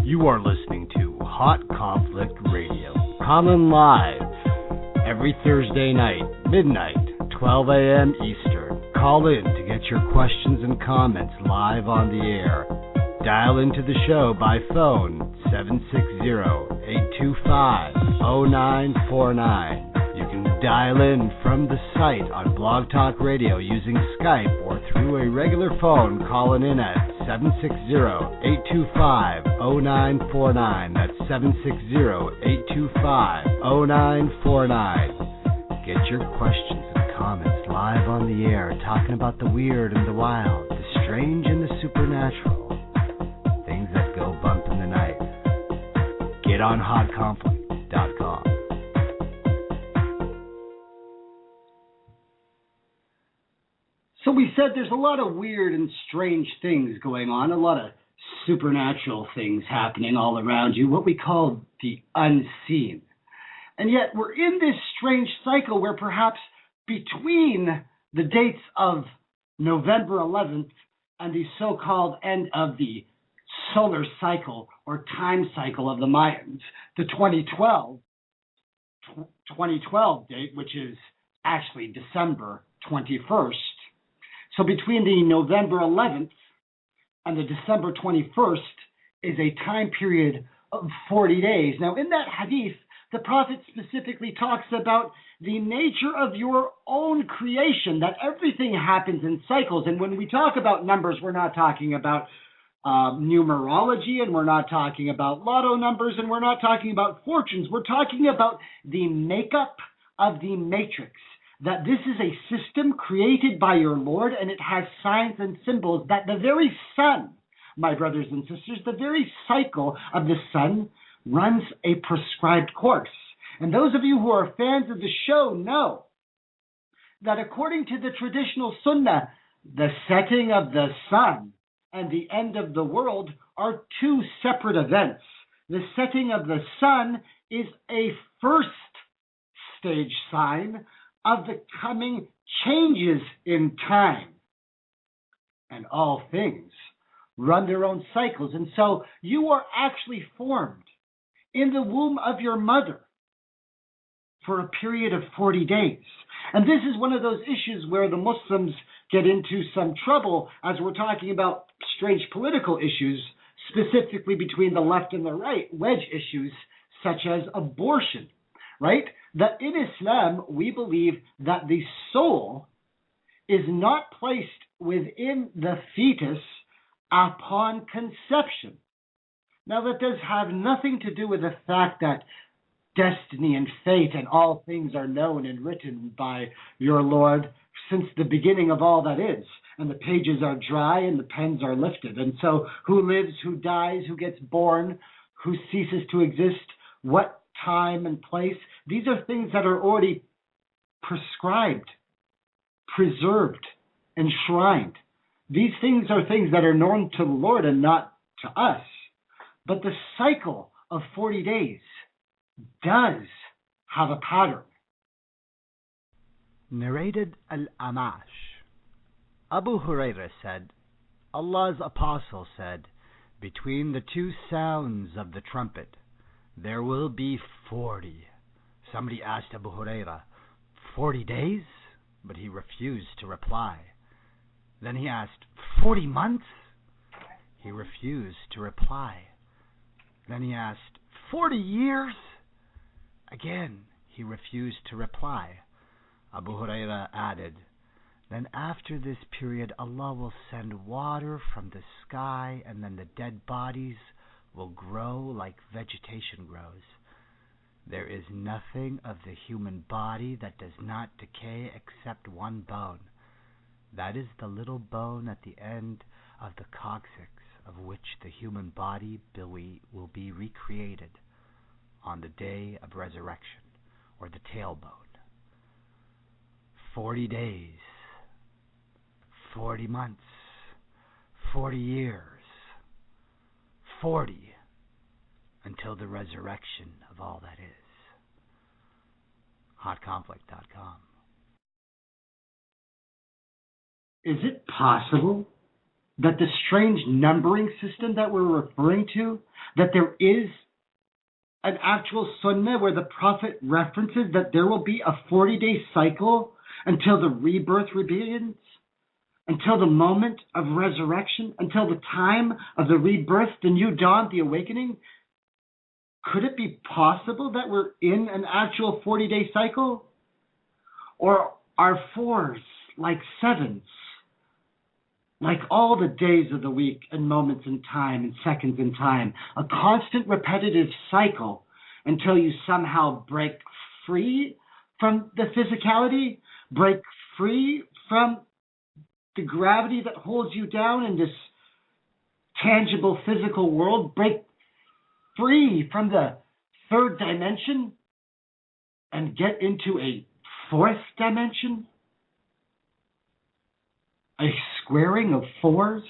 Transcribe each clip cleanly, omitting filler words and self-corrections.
You are listening to Hot Conflict Radio, coming live every Thursday night, midnight, 12 a.m. Eastern. Call in to get your questions and comments live on the air. Dial into the show by phone, 760-825-0949. You can dial in from the site on Blog Talk Radio using Skype or through a regular phone calling in at 760-825-0949. That's 760-825-0949. Get your questions and comments live on the air, talking about the weird and the wild, the strange and the supernatural, things that go bump in the night. Get on hotconflict.com. So we said there's a lot of weird and strange things going on, a lot of supernatural things happening all around you, what we call the unseen. And yet we're in this strange cycle where perhaps between the dates of November 11th and the so-called end of the solar cycle or time cycle of the Mayans, the 2012 date, which is actually December 21st. So between the November 11th and the December 21st is a time period of 40 days. Now, in that hadith, the Prophet specifically talks about the nature of your own creation, that everything happens in cycles. And when we talk about numbers, we're not talking about numerology, and we're not talking about lotto numbers, and we're not talking about fortunes. We're talking about the makeup of the matrix. That this is a system created by your Lord, and it has signs and symbols that the very sun, my brothers and sisters, the very cycle of the sun runs a prescribed course. And those of you who are fans of the show know that according to the traditional sunnah, the setting of the sun and the end of the world are two separate events. The setting of the sun is a first stage sign of the coming changes in time. And all things run their own cycles. And so you are actually formed in the womb of your mother for a period of 40 days. And this is one of those issues where the Muslims get into some trouble as we're talking about strange political issues, specifically between the left and the right, wedge issues such as abortion, right? That in Islam, we believe that the soul is not placed within the fetus upon conception. Now, that does have nothing to do with the fact that destiny and fate and all things are known and written by your Lord since the beginning of all that is. And the pages are dry and the pens are lifted. And so who lives, who dies, who gets born, who ceases to exist, what time and place, these are things that are already prescribed, preserved, enshrined. These things are things that are known to the Lord and not to us. But the cycle of 40 days does have a pattern. Narrated Al-Amash. Abu Hurairah said, Allah's apostle said, between the two sounds of the trumpet, there will be 40. Somebody asked Abu Hurairah, 40 days? But he refused to reply. Then he asked, 40 months? He refused to reply. Then he asked, 40 years? Again, he refused to reply. Abu Hurairah added, then after this period, Allah will send water from the sky, and then the dead bodies will grow like vegetation grows. There is nothing of the human body that does not decay except one bone. That is the little bone at the end of the coccyx, of which the human body will be recreated on the day of resurrection, or the tailbone. 40 days, 40 months, 40 years, 40 until the resurrection of all that is. Hotconflict.com. Is it possible that the strange numbering system that we're referring to, that there is an actual sunnah where the Prophet references that there will be a 40-day cycle until the rebirth begins, until the moment of resurrection, until the time of the rebirth, the new dawn, the awakening? Could it be possible that we're in an actual 40-day cycle? Or are fours like sevens, like all the days of the week and moments in time and seconds in time, a constant repetitive cycle until you somehow break free from the physicality, break free from the gravity that holds you down in this tangible physical world, break free from the third dimension and get into a fourth dimension? A squaring of fours,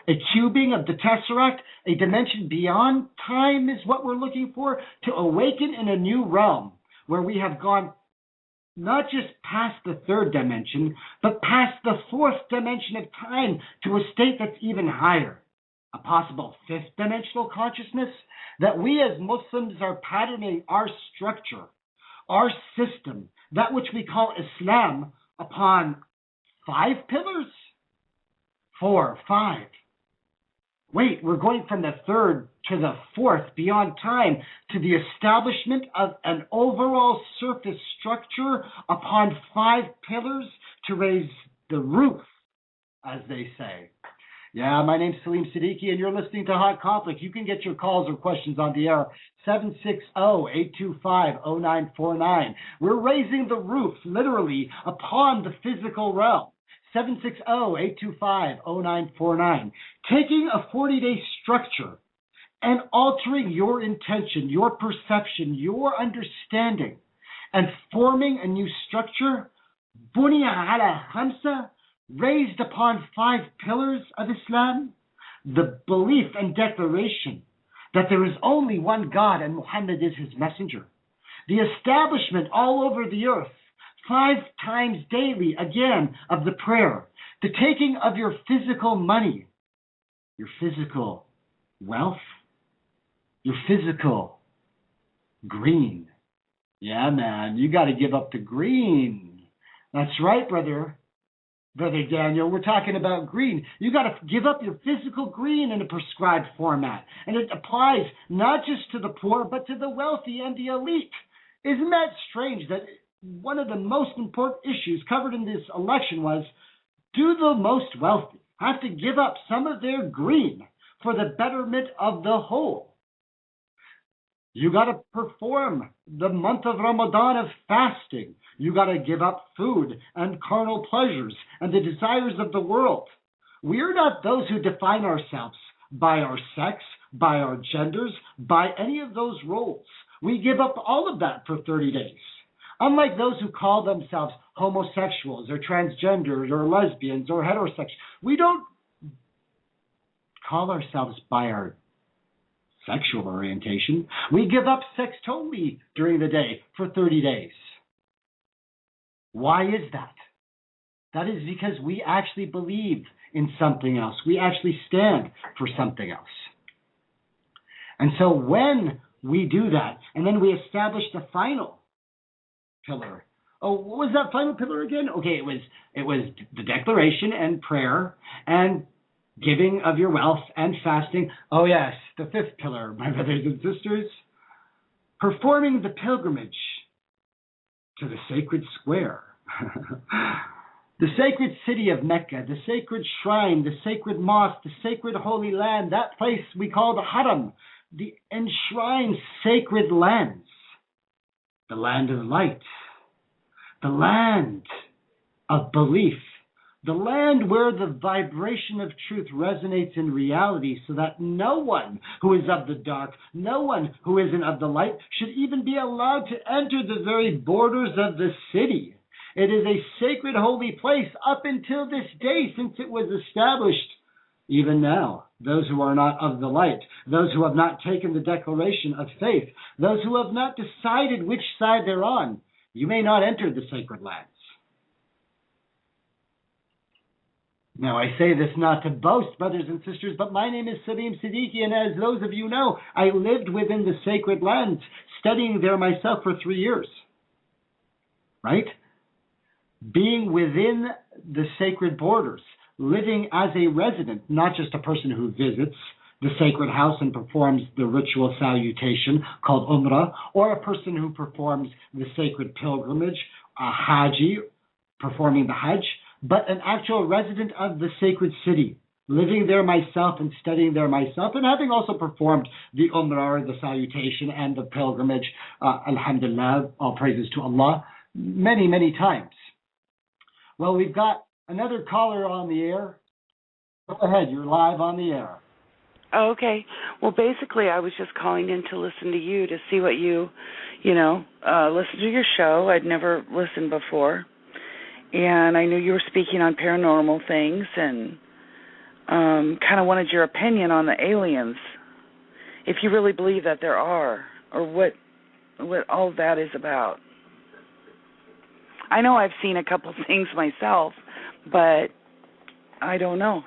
a cubing of the tesseract, a dimension beyond time is what we're looking for, to awaken in a new realm where we have gone not just past the third dimension, but past the fourth dimension of time to a state that's even higher, a possible fifth dimensional consciousness, that we as Muslims are patterning our structure, our system, that which we call Islam, upon 5 pillars? 4, 5. Wait, we're going from the third to the fourth beyond time to the establishment of an overall surface structure upon 5 pillars to raise the roof, as they say. Yeah, my name's Salim Siddiqui, and you're listening to Hot Conflict. You can get your calls or questions on the air, 760-825-0949. We're raising the roof, literally, upon the physical realm. 760-825-0949. Taking a 40-day structure and altering your intention, your perception, your understanding, and forming a new structure, bunya ala khamsa, raised upon 5 pillars of Islam, the belief and declaration that there is only one God and Muhammad is his messenger, the establishment all over the earth 5 times daily, again, of the prayer, the taking of your physical money, your physical wealth, your physical green. Yeah, man, you got to give up the green. That's right, Brother Daniel, we're talking about green. You got to give up your physical green in a prescribed format. And it applies not just to the poor, but to the wealthy and the elite. Isn't that strange that one of the most important issues covered in this election was, do the most wealthy have to give up some of their green for the betterment of the whole? You got to perform the month of Ramadan of fasting. You got to give up food and carnal pleasures and the desires of the world. We're not those who define ourselves by our sex, by our genders, by any of those roles. We give up all of that for 30 days. Unlike those who call themselves homosexuals or transgenders or lesbians or heterosexuals, we don't call ourselves by our sexual orientation. We give up sex totally during the day for 30 days. Why is that? That is because we actually believe in something else. We actually stand for something else. And so when we do that, and then we establish the final pillar. Oh, what was that final pillar again? Okay, it was the declaration and prayer and giving of your wealth and fasting. Oh yes, the 5th pillar, my brothers and sisters. Performing the pilgrimage to the sacred square. The sacred city of Mecca, the sacred shrine, the sacred mosque, the sacred holy land, that place we call the Haram, the enshrined sacred lands. The land of light, the land of belief, the land where the vibration of truth resonates in reality so that no one who is of the dark, no one who isn't of the light should even be allowed to enter the very borders of the city. It is a sacred holy place up until this day since it was established. Even now, those who are not of the light, those who have not taken the declaration of faith, those who have not decided which side they're on, you may not enter the sacred lands. Now, I say this not to boast, brothers and sisters, but my name is Salim Siddiqui, and as those of you know, I lived within the sacred lands, studying there myself for 3 years. Right? Being within the sacred borders, living as a resident, not just a person who visits the sacred house and performs the ritual salutation called Umrah, or a person who performs the sacred pilgrimage, a Haji, performing the Hajj, but an actual resident of the sacred city, living there myself and studying there myself, and having also performed the Umrah, the salutation, and the pilgrimage, Alhamdulillah, all praises to Allah, many, many times. Well, we've got another caller on the air. Go ahead, you're live on the air. Oh, okay. Well, basically, I was just calling in to listen to you, to see what listen to your show. I'd never listened before. And I knew you were speaking on paranormal things and kind of wanted your opinion on the aliens, if you really believe that there are, or what all that is about. I know I've seen a couple things myself, but I don't know.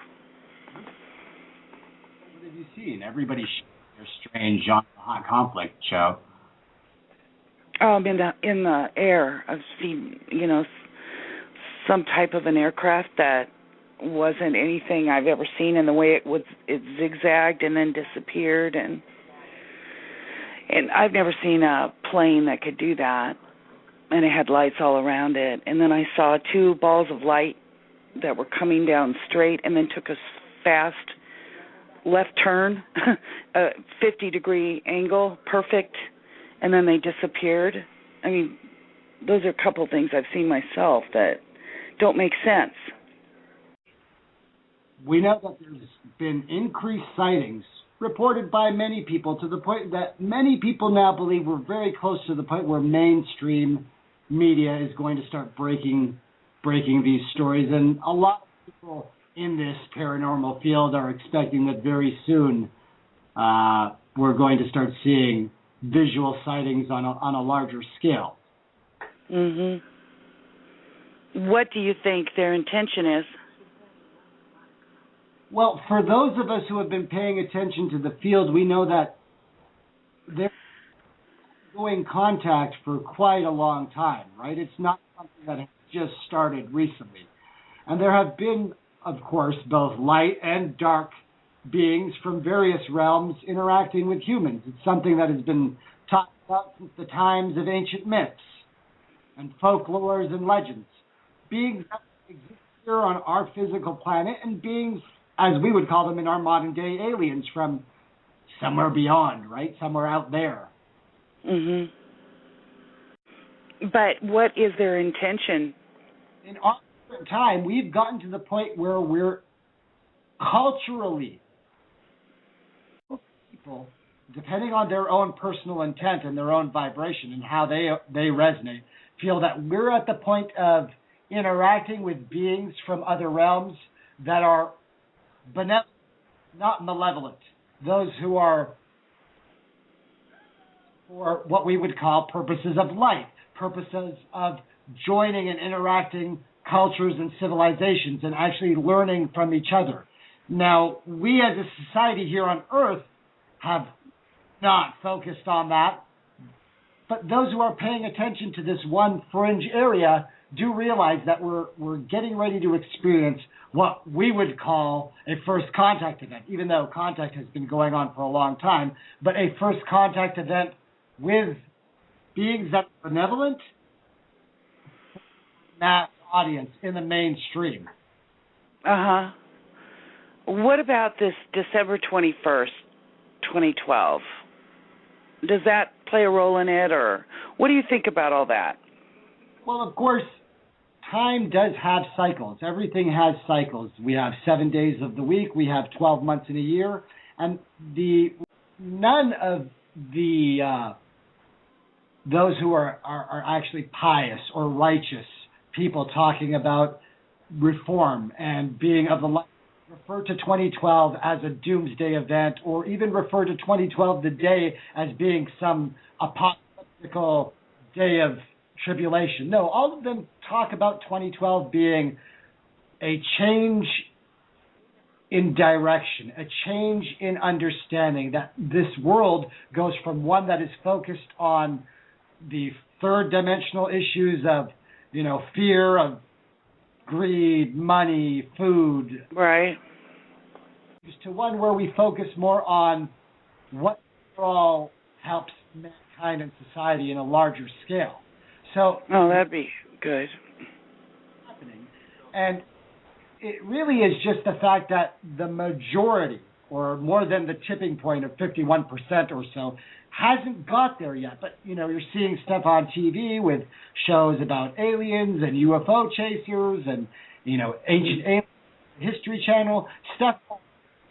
What have you seen? Everybody's strange on the Hot Conflict show. In the air, I've seen, some type of an aircraft that wasn't anything I've ever seen, and the way it zigzagged and then disappeared, and I've never seen a plane that could do that, and it had lights all around it. And then I saw 2 balls of light that were coming down straight and then took a fast left turn, a 50-degree angle, perfect, and then they disappeared. I mean, those are a couple things I've seen myself that don't make sense. We know that there's been increased sightings reported by many people, to the point that many people now believe we're very close to the point where mainstream media is going to start breaking these stories. And a lot of people in this paranormal field are expecting that very soon we're going to start seeing visual sightings on a larger scale. Mhm. What do you think their intention is? Well, for those of us who have been paying attention to the field, we know that they're ongoing contact for quite a long time, right? It's not something that has just started recently. And there have been, of course, both light and dark beings from various realms interacting with humans. It's something that has been talked about since the times of ancient myths and folklores and legends. Beings that exist here on our physical planet, and beings, as we would call them in our modern day, aliens from somewhere beyond, right? Somewhere out there. Mhm. But what is their intention? In our time, we've gotten to the point where we're culturally, people, depending on their own personal intent and their own vibration and how they resonate, feel that we're at the point of interacting with beings from other realms that are benevolent, not malevolent. Those who are for what we would call purposes of life, purposes of joining and interacting cultures and civilizations and actually learning from each other. Now, we as a society here on Earth have not focused on that, but those who are paying attention to this one fringe area do realize that we're getting ready to experience what we would call a first contact event, even though contact has been going on for a long time, but a first contact event with beings that are benevolent, mass audience in the mainstream. Uh-huh. What about this December 21st, 2012? Does that play a role in it, or what do you think about all that? Well, of course, time does have cycles. Everything has cycles. We have 7 days of the week. We have 12 months in a year. And none of those who are actually pious or righteous people talking about reform and being of the light refer to 2012 as a doomsday event, or even refer to 2012 the day as being some apocalyptic day of tribulation. No, all of them talk about 2012 being a change in direction, a change in understanding that this world goes from one that is focused on the third dimensional issues of, fear, of greed, money, food. Right. To one where we focus more on what overall helps mankind and society in a larger scale. So, that'd be good. Happening, and it really is just the fact that the majority, or more than the tipping point of 51% or so, hasn't got there yet. But you're seeing stuff on TV with shows about aliens and UFO chasers and ancient aliens, History Channel stuff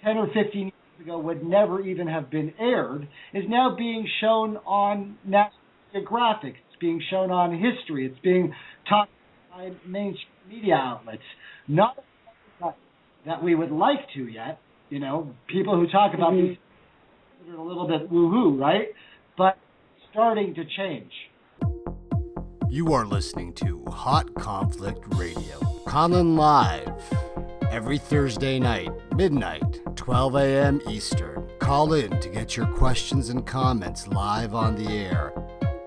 10 or 15 years ago would never even have been aired, is now being shown on National Geographic. It's being shown on History. It's being talked by mainstream media outlets. Not that we would like to yet. People who talk about these things are a little bit woo-hoo, right? But starting to change. You are listening to Hot Conflict Radio. Colin Live. Every Thursday night, midnight, 12 a.m. Eastern. Call in to get your questions and comments live on the air.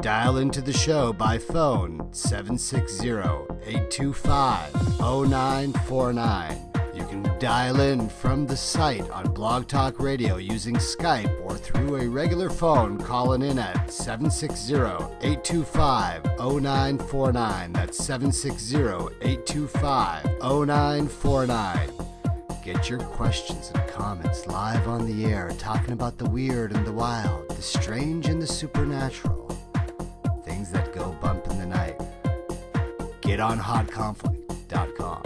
Dial into the show by phone 760-825-0949. You can dial in from the site on Blog Talk Radio using Skype or through a regular phone calling in at 760-825-0949. That's 760-825-0949. Get your questions and comments live on the air, talking about the weird and the wild, the strange and the supernatural, things that go bump in the night. Get on hotconflict.com.